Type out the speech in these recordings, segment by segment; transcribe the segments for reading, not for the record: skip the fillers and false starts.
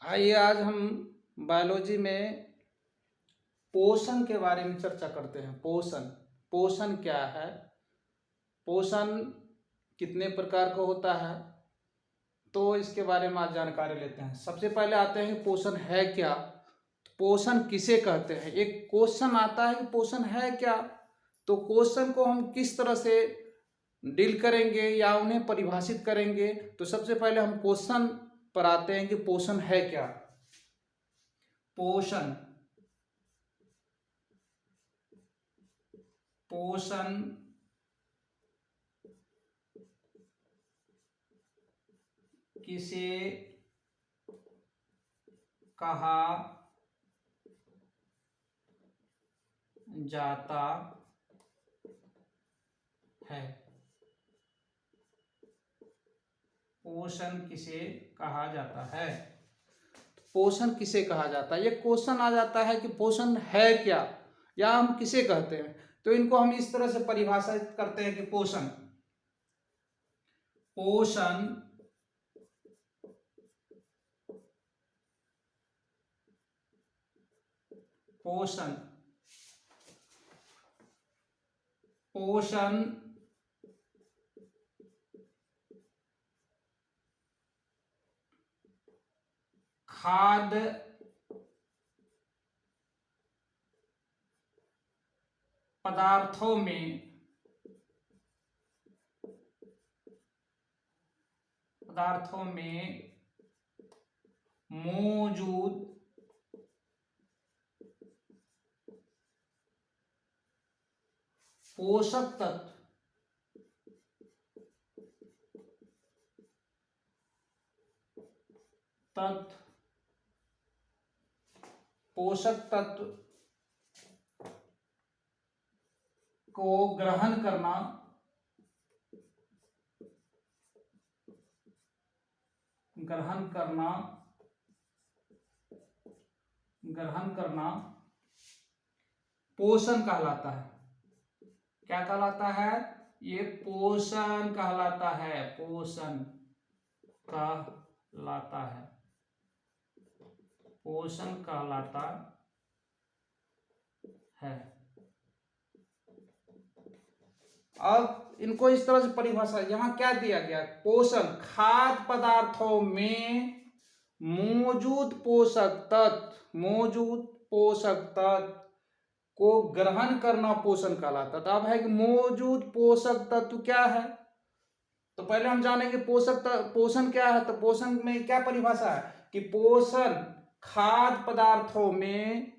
आइए आज हम बायोलॉजी में पोषण के बारे में चर्चा करते हैं। पोषण पोषण क्या है, पोषण कितने प्रकार का होता है, तो इसके बारे में आज जानकारी लेते हैं। सबसे पहले आते हैं पोषण है क्या, पोषण किसे कहते हैं। एक क्वेश्चन आता है कि पोषण है क्या, तो क्वेश्चन को हम किस तरह से डील करेंगे या उन्हें परिभाषित करेंगे। तो सबसे पहले हम क्वेश्चन पर आते हैं कि पोषण है क्या। पोषण पोषण किसे कहा जाता है। पोषण किसे कहा जाता है, पोषण किसे कहा जाता है। ये क्वेश्चन आ जाता है कि पोषण है क्या या हम किसे कहते हैं। तो इनको हम इस तरह से परिभाषित करते हैं कि पोषण पोषण पोषण पोषण खाद्य पदार्थों में मौजूद पोषक तत्व को ग्रहण करना पोषण कहलाता है। क्या कहलाता है? ये पोषण कहलाता है। पोषण कहलाता है। पोषण कहलाता है। अब इनको इस तरह से परिभाषा यहां क्या दिया गया, पोषण खाद्य पदार्थों में मौजूद पोषक तत्व को ग्रहण करना पोषण कहलाता है। तो अब है कि मौजूद पोषक तत्व क्या है, तो पहले हम जानेंगे पोषण क्या है। तो पोषण में क्या परिभाषा है कि पोषण खाद्य पदार्थों में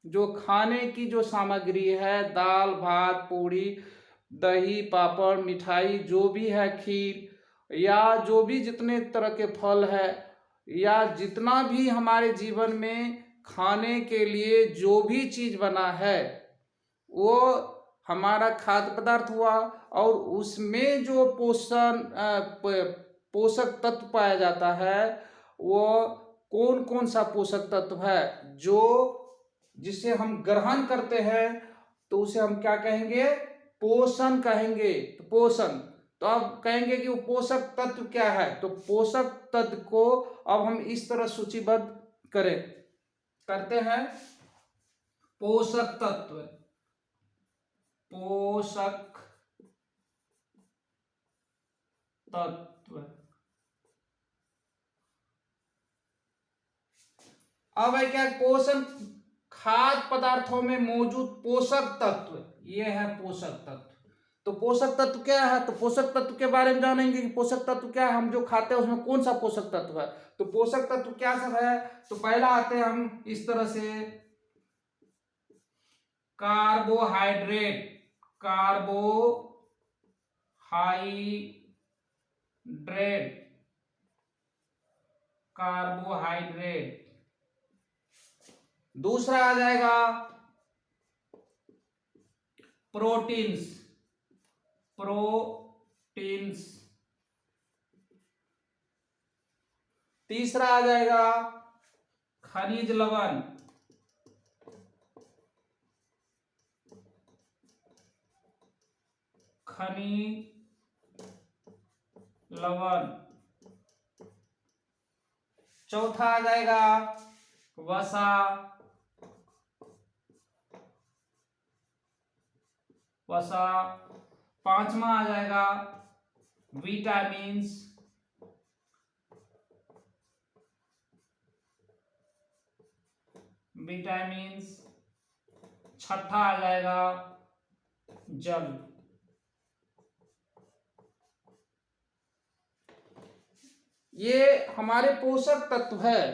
जो खाने की जो सामग्री है, दाल भात पूड़ी दही पापड़ मिठाई जो भी है, खीर या जो भी जितने तरह के फल है या जितना भी हमारे जीवन में खाने के लिए जो भी चीज बना है वो हमारा खाद्य पदार्थ हुआ। और उसमें जो पोषक तत्व पाया जाता है वो कौन कौन सा पोषक तत्व है जो जिसे हम ग्रहण करते हैं, तो उसे हम क्या कहेंगे, पोषण कहेंगे। तो पोषण, तो अब कहेंगे कि वो पोषक तत्व क्या है। तो पोषक तत्व को अब हम इस तरह सूचीबद्ध करते हैं। पोषक तत्व अब है क्या, पोषण खाद्य पदार्थों में मौजूद पोषक तत्व, ये है पोषक तत्व। तो पोषक तत्व क्या है, तो पोषक तत्व के बारे में जानेंगे कि पोषक तत्व क्या है, हम जो खाते हैं उसमें कौन सा पोषक तत्व है। तो पोषक तत्व क्या सब है, तो पहला आते हैं हम इस तरह से, कार्बोहाइड्रेट कार्बोहाइड्रेट। दूसरा आ जाएगा प्रोटीन्स। तीसरा आ जाएगा खनिज लवण। चौथा आ जाएगा वसा, वसा। पांचवा आ जाएगा विटामिन्स, विटामिन्स। छठा आ जाएगा जल। ये हमारे पोषक तत्व है।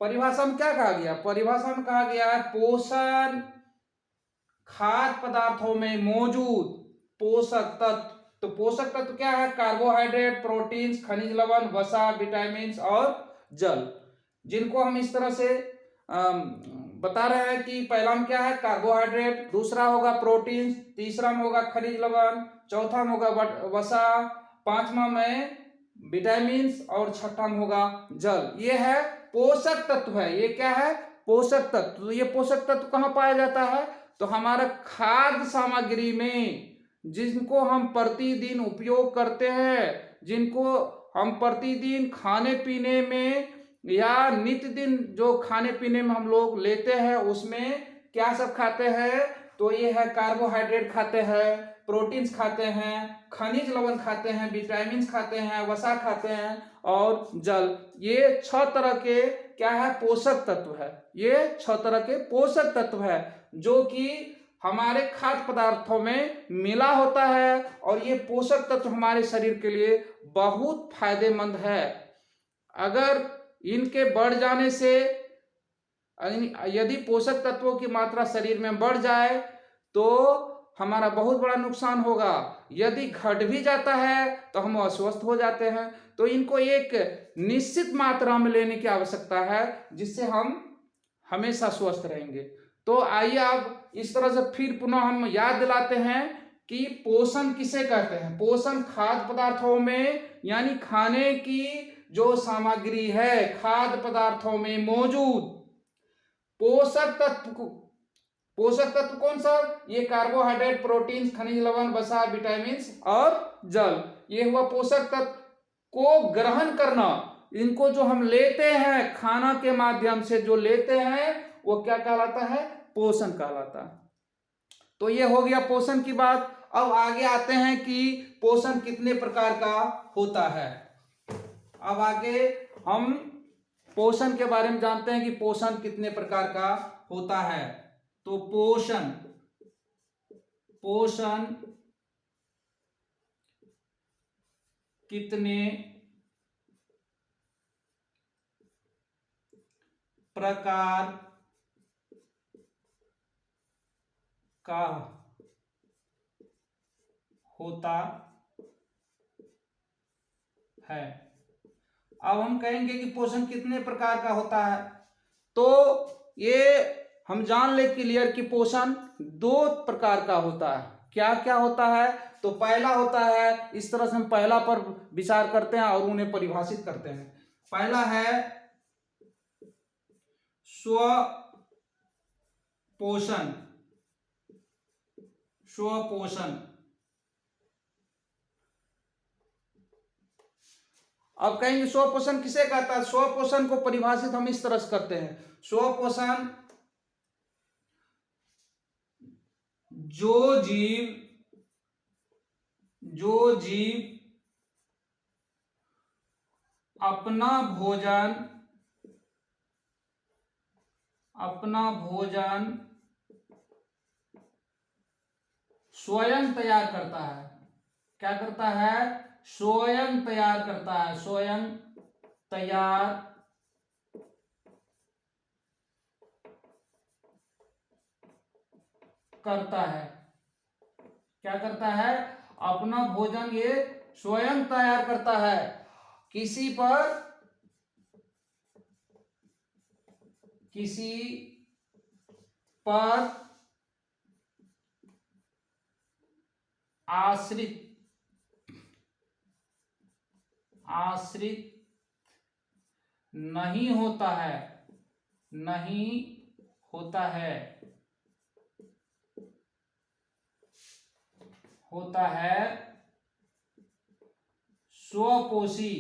परिभाषा में क्या कहा गया? परिभाषा में कहा गया है पोषण खाद्य पदार्थों में मौजूद पोषक तत्व। तो पोषक तत्व क्या है? कार्बोहाइड्रेट, प्रोटीन्स, खनिज लवण, वसा, विटामिन्स और जल। जिनको हम इस तरह से बता रहे हैं कि पहला में क्या है? कार्बोहाइड्रेट, दूसरा होगा प्रोटीन्स, तीसरा में होगा खनिज लवण, चौथा में होगा वसा, पांचवा में विटामिन्स और छठा में होगा जल। ये है पोषक तत्व है। ये क्या है? पोषक तत्व। तो ये पोषक तत्व कहाँ पाया जाता है? तो हमारा खाद्य सामग्री में, जिनको हम प्रतिदिन उपयोग करते हैं, जिनको हम प्रतिदिन खाने पीने में या नित्य दिन जो खाने पीने में हम लोग लेते हैं, उसमें क्या सब खाते हैं? तो ये है कार्बोहाइड्रेट खाते हैं, प्रोटीन्स खाते हैं, खनिज लवण खाते हैं, विटामिन्स खाते हैं, वसा खाते हैं और जल। ये 6 तरह के क्या है? पोषक तत्व है। ये 6 तरह के पोषक तत्व है जो कि हमारे खाद्य पदार्थों में मिला होता है, और ये पोषक तत्व हमारे शरीर के लिए बहुत फायदेमंद है। अगर इनके बढ़ जाने से, यदि पोषक तत्वों की मात्रा शरीर में बढ़ जाए तो हमारा बहुत बड़ा नुकसान होगा। यदि घट भी जाता है तो हम अस्वस्थ हो जाते हैं। तो इनको एक निश्चित मात्रा में लेने की आवश्यकता है, जिससे हम हमेशा स्वस्थ रहेंगे। तो आइए अब इस तरह से फिर पुनः हम याद दिलाते हैं कि पोषण किसे कहते हैं। पोषण खाद्य पदार्थों में, यानी खाने की जो सामग्री है, खाद्य पदार्थों में मौजूद पोषक तत्व को, पोषक तत्व कौन सा? ये कार्बोहाइड्रेट, प्रोटीन, खनिज लवण, वसा, विटामिन्स और जल। ये हुआ पोषक तत्व को ग्रहण करना। इनको जो हम लेते हैं खाना के माध्यम से, जो लेते हैं वो क्या कहलाता है? पोषण कहलाता है। तो ये हो गया पोषण की बात। अब आगे आते हैं कि पोषण कितने प्रकार का होता है। अब आगे हम पोषण के बारे में जानते हैं कि पोषण कितने प्रकार का होता है। तो पोषण, पोषण कितने प्रकार का होता है। अब हम कहेंगे कि पोषण कितने प्रकार का होता है, तो ये हम जान ले क्लियर कि पोषण 2 प्रकार का होता है। क्या क्या होता है? तो पहला होता है, इस तरह से हम पहला पर विचार करते हैं और उन्हें परिभाषित करते हैं। पहला है स्व पोषण, स्व पोषण। अब कहेंगे स्व पोषण किसे कहता है? स्व पोषण को परिभाषित हम इस तरह से करते हैं। स्व पोषण जो जीव अपना भोजन स्वयं तैयार करता है। क्या करता है? स्वयं तैयार करता है, स्वयं तैयार करता है। क्या करता है? अपना भोजन ये स्वयं तैयार करता है। किसी पर आश्रित नहीं होता है, नहीं होता है, होता है स्वपोषी,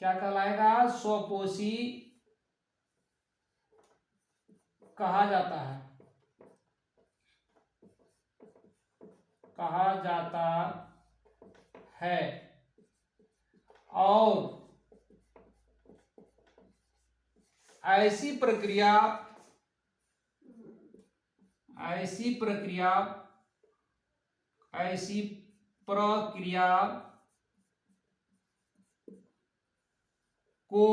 क्या कहलाएगा? स्वपोषी कहा जाता है, कहा जाता है। और ऐसी प्रक्रिया ऐसी प्रक्रिया ऐसी प्रक्रिया को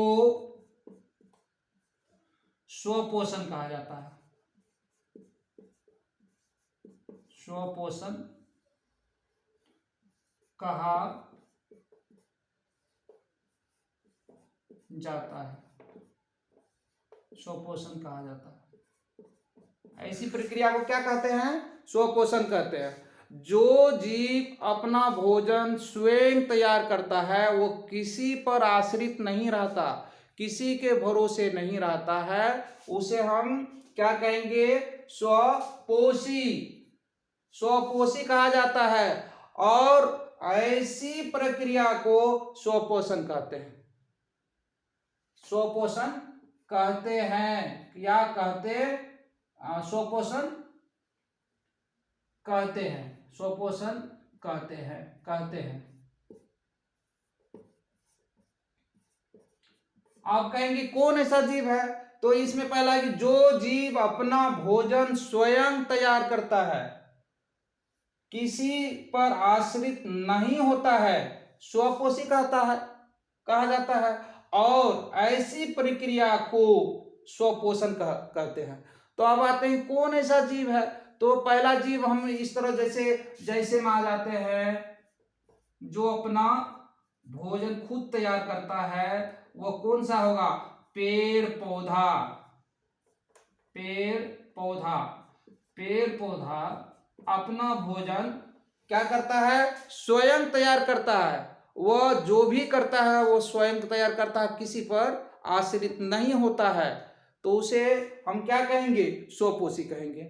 स्वपोषण कहा जाता है। स्वपोषण कहा जाता है, स्वपोषण कहा जाता है। ऐसी प्रक्रिया को क्या कहते हैं? स्वपोषण कहते हैं। जो जीव अपना भोजन स्वयं तैयार करता है, वो किसी पर आश्रित नहीं रहता, किसी के भरोसे नहीं रहता है, उसे हम क्या कहेंगे? स्वपोषी, स्वपोषी कहा जाता है। और ऐसी प्रक्रिया को स्वपोषण कहते हैं, स्वपोषण कहते हैं। क्या कहते? स्वपोषण कहते हैं, स्वपोषण कहते हैं। आप कहेंगे कौन ऐसा जीव है? तो इसमें पहला है कि जो जीव अपना भोजन स्वयं तैयार करता है, किसी पर आश्रित नहीं होता है, स्वपोषी कहा जाता है। और ऐसी प्रक्रिया को स्वपोषण कहते हैं। तो अब आते हैं कौन ऐसा जीव है? तो पहला जीव हम इस तरह जैसे में आ जाते हैं, जो अपना भोजन खुद तैयार करता है, वो कौन सा होगा? पेड़ पौधा। पेड़ पौधा अपना भोजन क्या करता है? स्वयं तैयार करता है। वह जो भी करता है वो स्वयं तैयार करता है, किसी पर आश्रित नहीं होता है, तो उसे हम क्या कहेंगे? स्वपोषी कहेंगे।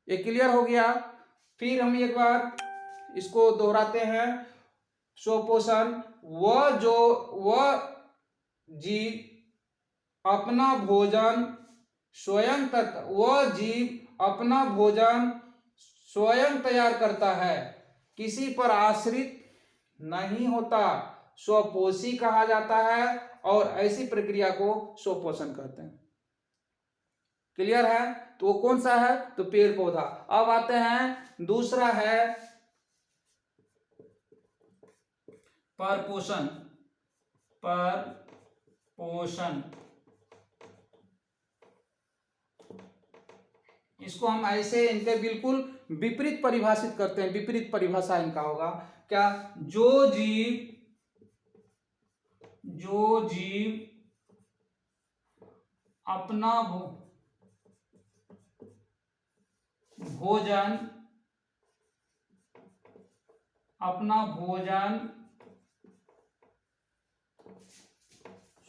ये क्लियर हो गया? फिर हम एक बार इसको दोहराते हैं। स्वपोषण वह जीव अपना भोजन स्वयं तैयार करता है, किसी पर आश्रित नहीं होता, स्वपोषी कहा जाता है। और ऐसी प्रक्रिया को स्वपोषण कहते हैं। क्लियर है? तो वो कौन सा है? तो पेड़ पौधा। अब आते हैं दूसरा है परपोषण। इसको हम ऐसे इनके बिल्कुल विपरीत परिभाषित करते हैं। विपरीत परिभाषा इनका होगा क्या? जो जीव अपना भोजन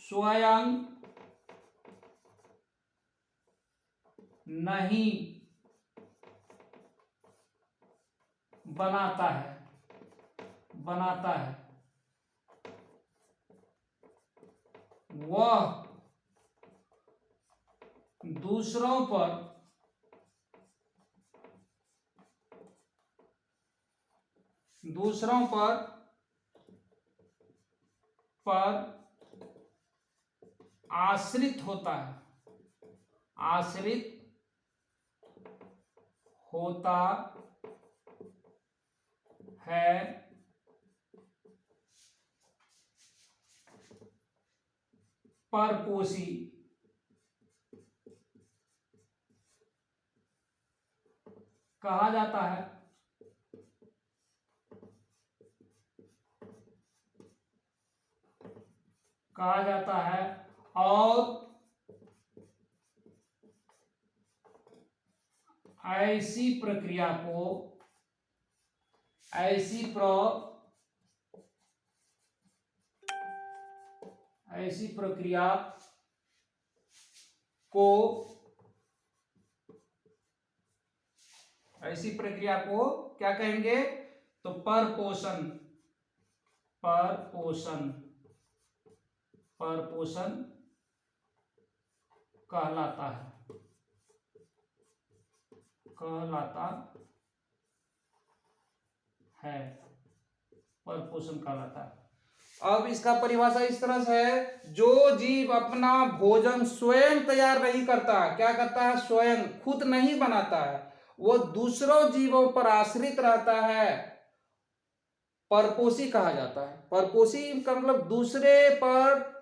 स्वयं नहीं बनाता है, वह दूसरों पर आश्रित होता है, परपोषी कहा जाता है। और ऐसी प्रक्रिया को क्या कहेंगे? तो परपोषण परपोषण कहलाता है, परपोषण कहलाता है। अब इसका परिभाषा इस तरह से है, जो जीव अपना भोजन स्वयं तैयार नहीं करता, क्या करता है, स्वयं खुद नहीं बनाता है, वो दूसरों जीवों पर आश्रित रहता है, परपोषी कहा जाता है। परपोषी का मतलब दूसरे पर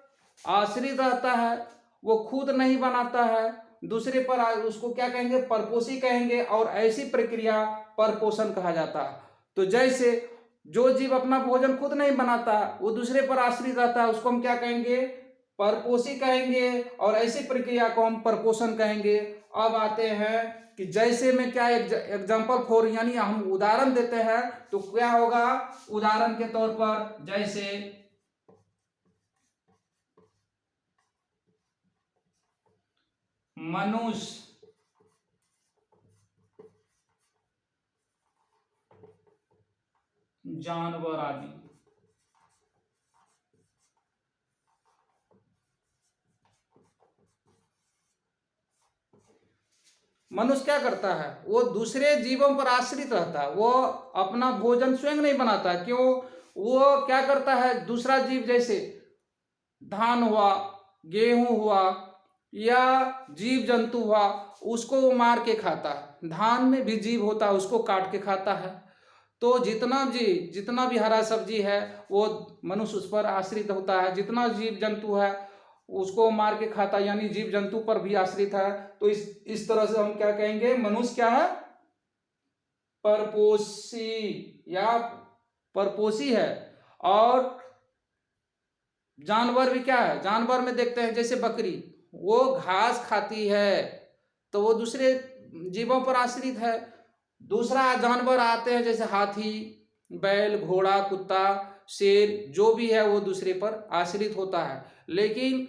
आश्रित रहता है, वो खुद नहीं बनाता है, दूसरे पर उसको क्या कहेंगे, परपोषी कहेंगे, और ऐसी प्रक्रिया परपोषण कहा जाता है। तो जैसे जो जीव अपना भोजन खुद नहीं बनाता, वो दूसरे पर आश्रित रहता है, उसको हम क्या कहेंगे, परपोषी कहेंगे, और ऐसी प्रक्रिया को हम परपोषण कहेंगे। अब आते हैं कि जैसे में क्या एग्जाम्पल फॉर, यानी हम उदाहरण देते हैं, तो क्या होगा, उदाहरण के तौर पर जैसे मनुष्य, जानवर आदि। मनुष्य क्या करता है, वो दूसरे जीवों पर आश्रित रहता है, वो अपना भोजन स्वयं नहीं बनाता। क्यों, वो क्या करता है, दूसरा जीव जैसे धान हुआ, गेहूं हुआ, या जीव जंतु हुआ, उसको वो मार के खाता है। धान में भी जीव होता है, उसको काट के खाता है। तो जितना भी हरा सब्जी है, वो मनुष्य उस पर आश्रित होता है। जितना जीव जंतु है, उसको मार के खाता है, यानी जीव जंतु पर भी आश्रित है। तो इस तरह से हम क्या कहेंगे, मनुष्य क्या है, परपोषी या परपोषी है। और जानवर भी क्या है, जानवर में देखते हैं जैसे बकरी, वो घास खाती है, तो वो दूसरे जीवों पर आश्रित है। दूसरा जानवर आते हैं जैसे हाथी, बैल, घोड़ा, कुत्ता, शेर, जो भी है वो दूसरे पर आश्रित होता है। लेकिन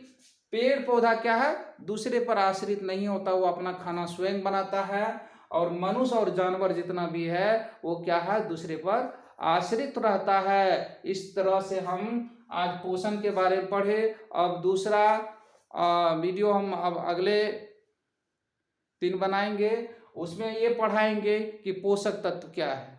पेड़ पौधा क्या है, दूसरे पर आश्रित नहीं होता, वो अपना खाना स्वयं बनाता है। और मनुष्य और जानवर जितना भी है, वो क्या है, दूसरे पर आश्रित रहता है। इस तरह से हम आज पोषण के बारे में पढ़े। अब दूसरा वीडियो हम अब अगले दिन बनाएंगे, उसमें ये पढ़ाएंगे कि पोषक तत्व क्या है।